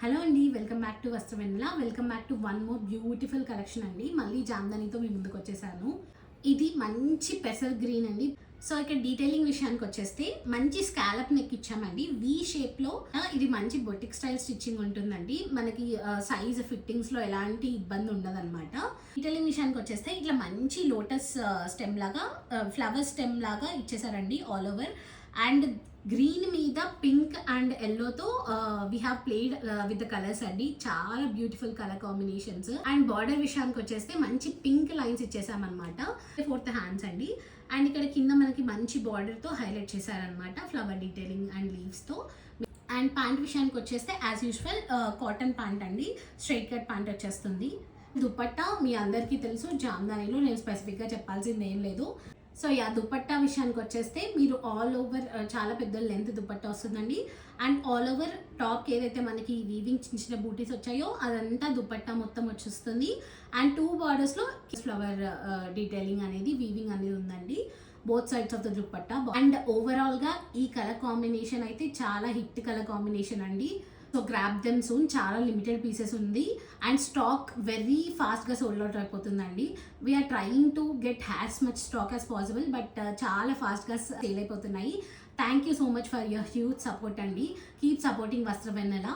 Hello అండి, welcome back to Vastravennela. Welcome back to one more beautiful collection అండి. మళ్ళీ జామ్దానితో మీ ముందుకు వచ్చేసాను. ఇది మంచి పెసర్ గ్రీన్ అండి. సో ఇక్కడ డీటెయిలింగ్ విషయానికి వచ్చేస్తే మంచి స్కాలప్ నెక్ ఇచ్చామండి. వి షేప్లో ఇది మంచి బొటిక్ స్టైల్ స్టిచ్చింగ్ ఉంటుందండి. మనకి సైజ్ ఫిట్టింగ్స్లో ఎలాంటి ఇబ్బంది ఉండదన్నమాట. డీటెయిలింగ్ విషయానికి వచ్చేస్తే ఇట్లా మంచి లోటస్ స్టెమ్ లాగా ఫ్లవర్ స్టెమ్ లాగా ఇచ్చేసారండి ఆల్ ఓవర్. అండ్ గ్రీన్ మీద పింక్ అండ్ ఎల్లోతో we have played with the colours అండి. చాలా beautiful colour combinations. And border విషయానికి వచ్చేస్తే మంచి పింక్ లైన్స్ ఇచ్చేసామన్నమాట. 4th హ్యాండ్స్ అండి. అండ్ ఇక్కడ కింద మనకి మంచి బార్డర్తో హైలైట్ చేశారనమాట ఫ్లవర్ డీటెయిలింగ్ అండ్ లీవ్స్తో. అండ్ ప్యాంట్ విషయానికి వచ్చేస్తే యాజ్ యూజువల్ కాటన్ ప్యాంట్ అండి. స్ట్రైట్ కట్ ప్యాంట్ వచ్చేస్తుంది. దుపట్టా మీ అందరికీ తెలుసు, జామ్దానిలో నేను స్పెసిఫిక్గా చెప్పాల్సింది ఏం లేదు. సో దుపట్టా విషయానికి వచ్చేస్తే మీరు ఆల్ ఓవర్ చాలా పెద్ద లెంత్ దుపట్టా వస్తుందండి. అండ్ ఆల్ ఓవర్ టాప్కి ఏదైతే మనకి వీవింగ్ చిన్న చిన్న బూటీస్ వచ్చాయో అదంతా దుపట్టా మొత్తం వచ్చేస్తుంది. అండ్ 2 బార్డర్స్లో ఫ్లవర్ డీటెయిలింగ్ అనేది వీవింగ్ అనేది ఉందండి both sides of the dupatta. And ఓవరాల్గా ఈ కలర్ కాంబినేషన్ అయితే చాలా హిట్ కలర్ కాంబినేషన్ అండి. So grab them soon. చాలా లిమిటెడ్ పీసెస్ ఉంది అండ్ స్టాక్ వెరీ ఫాస్ట్గా సోల్డ్ అవుట్ అయిపోతుందండి. We are trying to get has much stock as possible, but చాలా ఫాస్ట్గా సేల్ అయిపోతున్నాయి. Thank you so much for your huge support అండి. Keep supporting వస్త్రవెన్నెల.